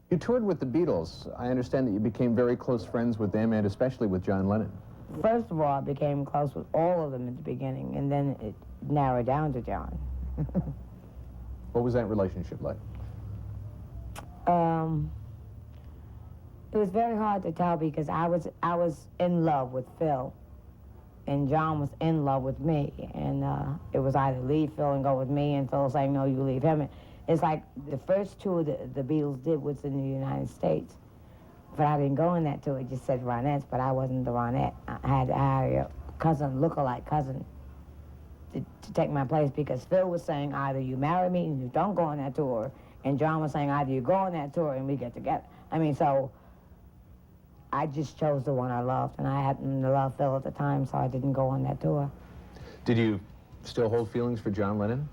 You toured with the Beatles. I understand that you became very close friends with them and especially with John Lennon. First of all, I became close with all of them at the beginning, and then it narrowed down to John. What was that relationship like? It was very hard to tell because I was in love with Phil, and John was in love with me, and it was either leave Phil and go with me, and Phil saying, no, you leave him. It's like the first tour the Beatles did was in the United States, but I didn't go on that tour. It just said Ronettes, but I wasn't the Ronette. I had to hire a cousin, look-alike cousin, to take my place because Phil was saying either you marry me and you don't go on that tour, and John was saying either you go on that tour and we get together. I mean, so I just chose the one I loved, and I happened to love Phil at the time, so I didn't go on that tour. Did you still hold feelings for John Lennon?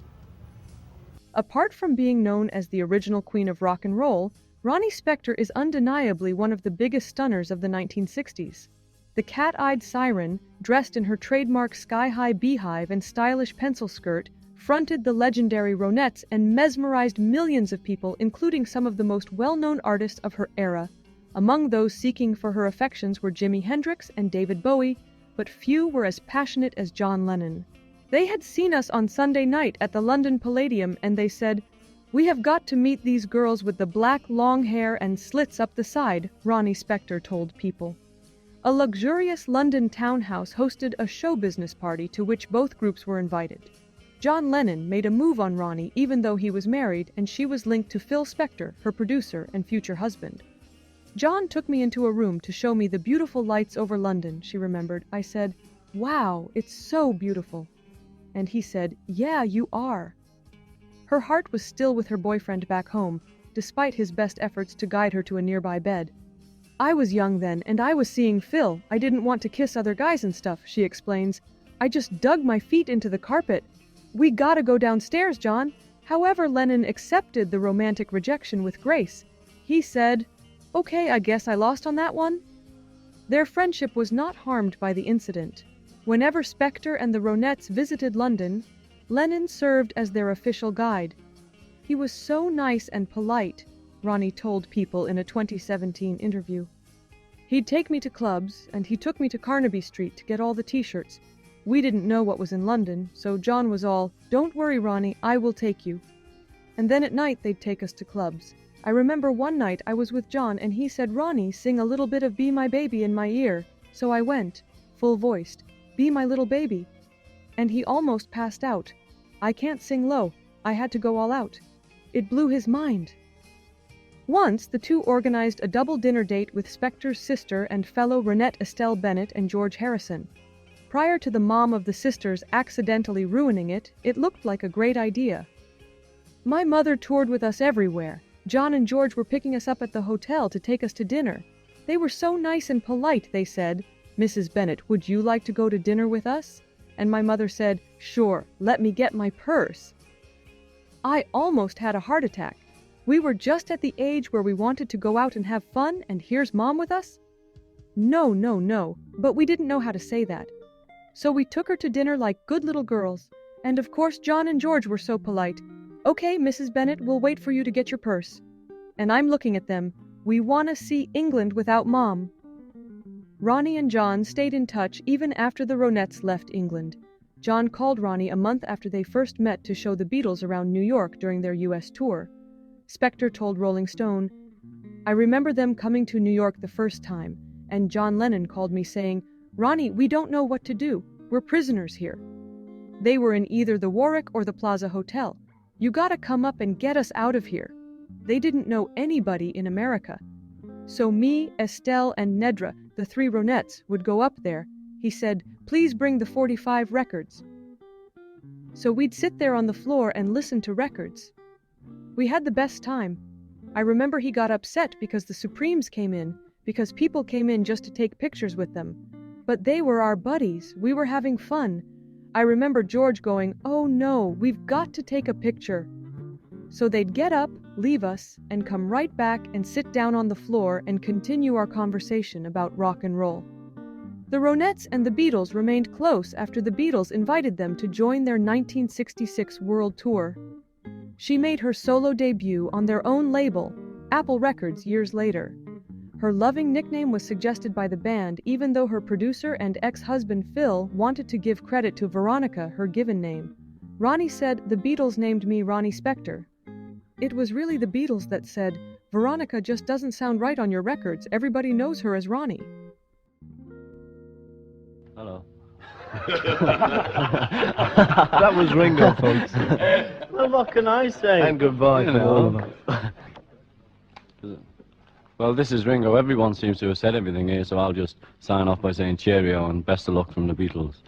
Apart from being known as the original queen of rock and roll, Ronnie Spector is undeniably one of the biggest stunners of the 1960s. The cat-eyed siren, dressed in her trademark sky-high beehive and stylish pencil skirt, fronted the legendary Ronettes and mesmerized millions of people, including some of the most well-known artists of her era. Among those seeking for her affections were Jimi Hendrix and David Bowie, but few were as passionate as John Lennon. They had seen us on Sunday night at the London Palladium, and they said, "We have got to meet these girls with the black long hair and slits up the side," Ronnie Spector told People. A luxurious London townhouse hosted a show business party to which both groups were invited. John Lennon made a move on Ronnie even though he was married, and she was linked to Phil Spector, her producer and future husband. "John took me into a room to show me the beautiful lights over London," she remembered. "I said, 'Wow, it's so beautiful.' And he said, 'Yeah, you are.'" Her heart was still with her boyfriend back home, despite his best efforts to guide her to a nearby bed. "I was young then, and I was seeing Phil. I didn't want to kiss other guys and stuff," she explains. "I just dug my feet into the carpet. We gotta go downstairs, John." However, Lennon accepted the romantic rejection with grace. He said, "Okay, I guess I lost on that one." Their friendship was not harmed by the incident. Whenever Spector and the Ronettes visited London, Lennon served as their official guide. "He was so nice and polite," Ronnie told People in a 2017 interview. "He'd take me to clubs, and he took me to Carnaby Street to get all the t-shirts. We didn't know what was in London, so John was all, 'Don't worry, Ronnie, I will take you.' And then at night they'd take us to clubs. I remember one night I was with John and he said, 'Ronnie, sing a little bit of Be My Baby in my ear.' So I went, full-voiced, 'Be my little baby.' And he almost passed out. I can't sing low. I had to go all out. It blew his mind." Once, the two organized a double dinner date with Spector's sister and fellow Ronette Estelle Bennett and George Harrison. Prior to the mom of the sisters accidentally ruining it, it looked like a great idea. "My mother toured with us everywhere. John and George were picking us up at the hotel to take us to dinner. They were so nice and polite," they said. "Mrs. Bennett, would you like to go to dinner with us?" And my mother said, "Sure, let me get my purse." I almost had a heart attack. We were just at the age where we wanted to go out and have fun, and here's Mom with us? No, no, no, but we didn't know how to say that. So we took her to dinner like good little girls. And of course John and George were so polite. "Okay, Mrs. Bennett, we'll wait for you to get your purse." And I'm looking at them. We want to see England without Mom. Ronnie and John stayed in touch even after the Ronettes left England. John called Ronnie a month after they first met to show the Beatles around New York during their US tour. Spector told Rolling Stone, "I remember them coming to New York the first time, and John Lennon called me saying, 'Ronnie, we don't know what to do. We're prisoners here.' They were in either the Warwick or the Plaza Hotel. 'You gotta come up and get us out of here.' They didn't know anybody in America. So me, Estelle, and Nedra, the three Ronettes, would go up there. He said, 'Please bring the 45 records.' So we'd sit there on the floor and listen to records. We had the best time. I remember he got upset because the Supremes came in, because people came in just to take pictures with them. But they were our buddies. We were having fun. I remember George going, 'Oh no, we've got to take a picture.' So they'd get up, leave us, and come right back and sit down on the floor and continue our conversation about rock and roll." The Ronettes and the Beatles remained close after the Beatles invited them to join their 1966 world tour. She made her solo debut on their own label, Apple Records years later. Her loving nickname was suggested by the band, even though her producer and ex-husband Phil wanted to give credit to Veronica, her given name. Ronnie said, "The Beatles named me Ronnie Spector." It was really the Beatles that said, "Veronica just doesn't sound right on your records. Everybody knows her as Ronnie." Hello. That was Ringo, folks. Well, what can I say? And goodbye You to know. all of us. Well, this is Ringo. Everyone seems to have said everything here, so I'll just sign off by saying cheerio and best of luck from the Beatles.